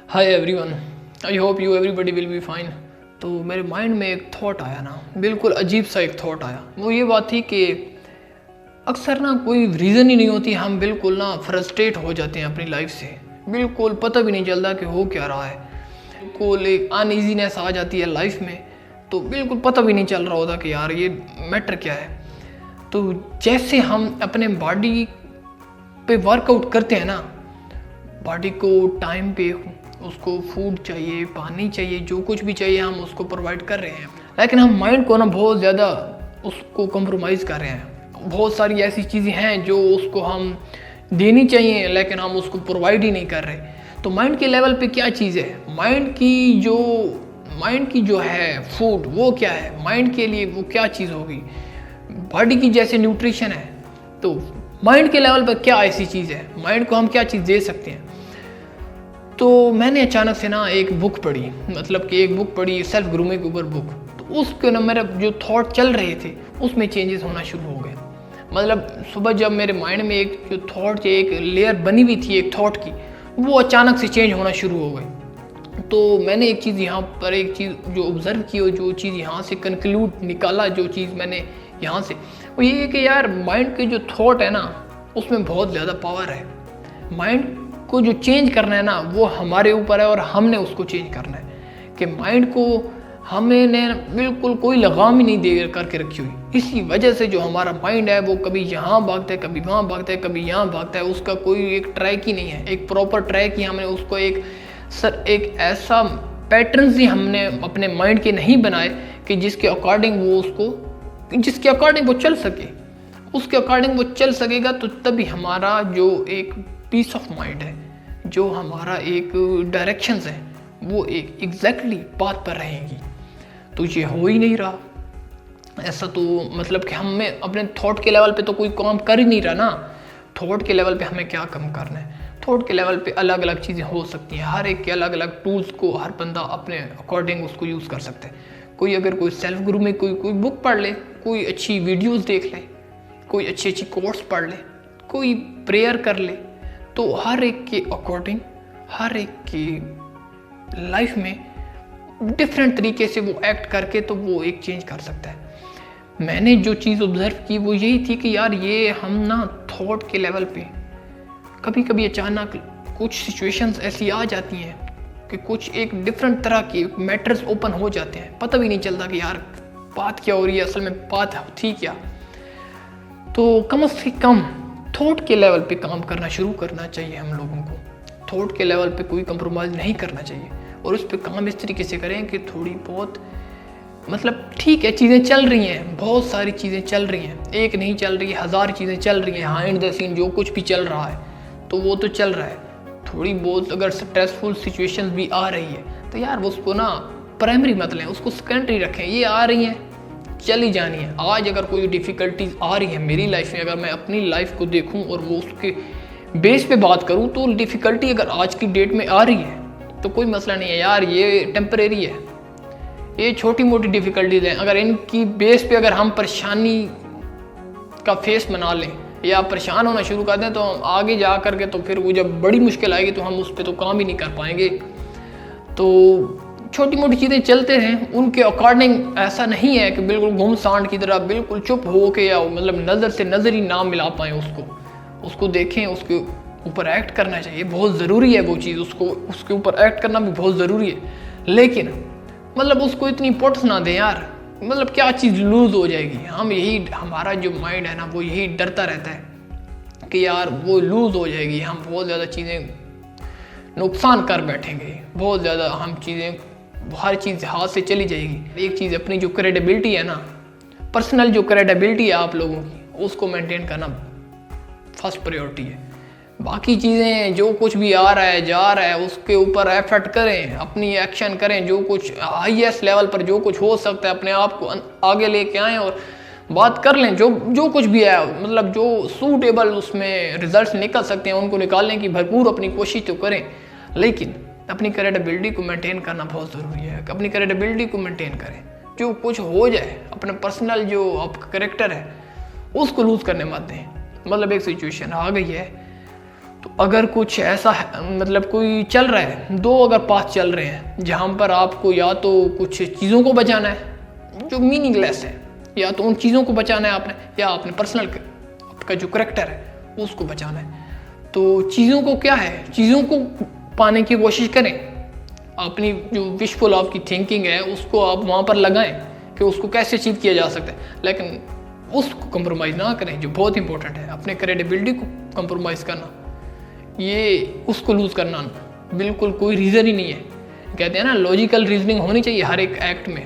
Hi everyone, I hope you everybody will be fine. तो मेरे mind में एक थॉट आया ना, बिल्कुल अजीब सा एक थॉट आया। वो ये बात थी कि अक्सर ना कोई रीज़न ही नहीं होती, हम बिल्कुल ना फ्रस्ट्रेट हो जाते हैं अपनी लाइफ से। बिल्कुल पता भी नहीं चलता कि हो क्या रहा है। बिल्कुल एक अनईजीनेस आ जाती है लाइफ में, तो बिल्कुल पता भी नहीं चल रहा होता कि यार ये मैटर क्या है। तो जैसे हम अपने बॉडी पे वर्कआउट करते हैं ना, बॉडी को टाइम पे उसको फूड चाहिए, पानी चाहिए, जो कुछ भी चाहिए हम उसको प्रोवाइड कर रहे हैं, लेकिन हम माइंड को ना बहुत ज़्यादा उसको कंप्रोमाइज़ कर रहे हैं। बहुत सारी ऐसी चीज़ें हैं जो उसको हम देनी चाहिए लेकिन हम उसको प्रोवाइड ही नहीं कर रहे। तो माइंड के लेवल पे क्या चीज़ है, माइंड की जो है फूड वो क्या है, माइंड के लिए वो क्या चीज़ होगी। बॉडी की जैसे न्यूट्रिशन है, तो माइंड के लेवल पर क्या ऐसी चीज़ है, माइंड को हम क्या चीज़ दे सकते हैं। तो मैंने अचानक से ना एक बुक पढ़ी, मतलब कि एक बुक पढ़ी सेल्फ ग्रूमिंग के ऊपर बुक। तो उसके ना मेरा जो थॉट चल रहे थे उसमें चेंजेस होना शुरू हो गए। मतलब सुबह जब मेरे माइंड में एक जो थॉट, एक लेयर बनी हुई थी एक थॉट की, वो अचानक से चेंज होना शुरू हो गई। तो मैंने एक चीज़ यहाँ पर, एक चीज़ जो ऑब्ज़र्व की और जो चीज़ यहाँ से कंक्लूड निकाला, जो चीज़ मैंने यहाँ से, वो ये है कि यार माइंड के जो थॉट है ना उसमें बहुत ज़्यादा पावर है। माइंड को जो चेंज करना है ना वो हमारे ऊपर है और हमने उसको चेंज करना है। कि माइंड को हमने बिल्कुल कोई लगाम ही नहीं दे करके रखी हुई। इसी वजह से जो हमारा माइंड है वो कभी यहाँ भागता है, कभी वहाँ भागता है, कभी यहाँ भागता है। उसका कोई एक ट्रैक ही नहीं है, एक प्रॉपर ट्रैक ही हमने उसको एक ऐसा पैटर्न ही हमने अपने माइंड के नहीं बनाए कि जिसके अकॉर्डिंग वो चल सके। उसके अकॉर्डिंग वो चल सकेगा तो तभी हमारा जो एक पीस ऑफ माइंड है, जो हमारा एक डायरेक्शंस है, वो एक एग्जैक्टली पाथ पर रहेंगी। तो ये हो ही नहीं रहा ऐसा। तो मतलब कि हमें अपने थॉट के लेवल पे तो कोई काम कर ही नहीं रहा ना। थॉट के लेवल पे हमें क्या कम करना है। थॉट के लेवल पे अलग अलग चीज़ें हो सकती हैं, हर एक के अलग अलग टूल्स को हर बंदा अपने अकॉर्डिंग उसको यूज़ कर सकता है। कोई अगर कोई सेल्फ ग्रूमिंग में कोई बुक पढ़ ले, कोई अच्छी वीडियोज़ देख ले, कोई अच्छी कोर्स पढ़ ले, कोई प्रेयर कर ले, तो हर एक के अकॉर्डिंग हर एक की लाइफ में डिफरेंट तरीके से वो एक्ट करके तो वो एक चेंज कर सकता है। मैंने जो चीज़ ऑब्जर्व की वो यही थी कि यार ये हम ना थॉट के लेवल पे कभी कभी अचानक कुछ सिचुएशंस ऐसी आ जाती हैं कि कुछ एक डिफरेंट तरह के मैटर्स ओपन हो जाते हैं, पता भी नहीं चलता कि यार बात क्या हो रही है, असल में बात थी क्या। तो कम से कम थॉट के लेवल पे काम करना शुरू करना चाहिए हम लोगों को। थॉट के लेवल पे कोई कंप्रोमाइज़ नहीं करना चाहिए और उस पर काम इस तरीके से करें कि थोड़ी बहुत, मतलब ठीक है चीज़ें चल रही हैं, बहुत सारी चीज़ें चल रही हैं, एक नहीं चल रही, 1000 चीज़ें चल रही हैं बिहाइंड द सीन। जो कुछ भी चल रहा है तो वो तो चल रहा है। थोड़ी बहुत अगर स्ट्रेसफुल सिचुएशंस भी आ रही है तो यार उसको ना प्राइमरी मत लें, उसको सेकेंडरी रखें। ये आ रही हैं, चली जानी है। आज अगर कोई डिफ़िकल्टीज आ रही है मेरी लाइफ में, अगर मैं अपनी लाइफ को देखूं और वो उसके बेस पे बात करूं, तो डिफ़िकल्टी अगर आज की डेट में आ रही है तो कोई मसला नहीं है यार, ये टेम्परेरी है, ये छोटी मोटी डिफ़िकल्टीज हैं। अगर इनकी बेस पे अगर हम परेशानी का फेस बना लें या परेशान होना शुरू कर दें तो हम आगे जा करके तो फिर वो जब बड़ी मुश्किल आएगी तो हम उस पर तो काम ही नहीं कर पाएंगे। तो छोटी मोटी चीज़ें चलते रहें, उनके अकॉर्डिंग ऐसा नहीं है कि बिल्कुल गुम सांड की तरह बिल्कुल चुप हो के या मतलब नज़र से नज़र ही ना मिला पाएँ उसको देखें, उसके ऊपर एक्ट करना चाहिए। बहुत ज़रूरी है वो चीज़, उसके ऊपर एक्ट करना भी बहुत ज़रूरी है, लेकिन मतलब उसको इतनी इंपॉर्टेंस ना दें यार। मतलब क्या चीज़ लूज़ हो जाएगी। हमारा जो माइंड है ना वो यही डरता रहता है कि यार वो लूज़ हो जाएगी, हम बहुत ज़्यादा चीज़ें नुकसान कर बैठेंगे, बहुत ज़्यादा हम चीज़ें, हर चीज़ हाथ से चली जाएगी। एक चीज़ अपनी जो क्रेडिबिलिटी है ना, पर्सनल जो क्रेडिबिलिटी है आप लोगों की, उसको मेंटेन करना फर्स्ट प्रायोरिटी है। बाकी चीज़ें जो कुछ भी आ रहा है जा रहा है उसके ऊपर एफर्ट करें, अपनी एक्शन करें, जो कुछ हाईएस्ट लेवल पर जो कुछ हो सकता है अपने आप को आगे लेके आएँ और बात कर लें। जो कुछ भी है, मतलब जो सूटेबल उसमें रिजल्ट्स निकल सकते हैं उनको निकालने की भरपूर अपनी कोशिश तो करें, लेकिन अपनी क्रेडिबिलिटी को मेंटेन करना बहुत ज़रूरी है। अपनी क्रेडिबिलिटी को मेंटेन करें, जो कुछ हो जाए अपने पर्सनल जो आपका करेक्टर है उसको लूज़ करने मत दें। मतलब एक सिचुएशन आ गई है तो अगर कुछ ऐसा है, मतलब कोई चल रहा है, दो अगर पाथ चल रहे हैं जहाँ पर आपको या तो कुछ चीज़ों को बचाना है जो मीनिंगलेस है, या तो उन चीज़ों को बचाना है आपने, या आपने पर्सनल आपका जो करेक्टर है उसको बचाना है। तो चीज़ों को क्या है, चीज़ों को पाने की कोशिश करें, अपनी जो विशफुल आपकी थिंकिंग है उसको आप वहाँ पर लगाएं कि उसको कैसे अचीव किया जा सकता है, लेकिन उसको कंप्रोमाइज़ ना करें जो बहुत इंपॉर्टेंट है। अपने क्रेडिबिलिटी को कंप्रोमाइज़ करना, ये उसको लूज़ करना बिल्कुल कोई रीज़न ही नहीं है। कहते हैं ना, लॉजिकल रीजनिंग होनी चाहिए हर एक एक्ट में।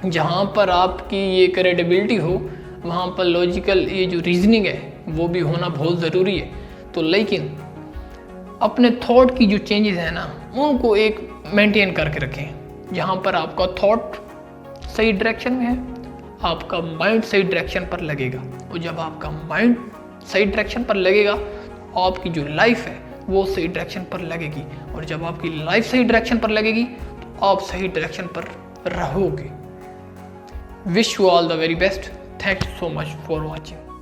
जहाँ पर आपकी ये क्रेडिबिलिटी हो वहाँ पर लॉजिकल ये जो रीजनिंग है वो भी होना बहुत ज़रूरी है। तो लेकिन अपने थॉट की जो चेंजेस हैं ना उनको एक मेंटेन करके रखें। जहाँ पर आपका थॉट सही डायरेक्शन में है, आपका माइंड सही डायरेक्शन पर लगेगा, और जब आपका माइंड सही डायरेक्शन पर लगेगा तो आपकी जो लाइफ है वो सही डायरेक्शन पर लगेगी, और जब आपकी लाइफ सही डायरेक्शन पर लगेगी तो आप सही डायरेक्शन पर रहोगे। Wish you all the very best. Thank you so much for watching.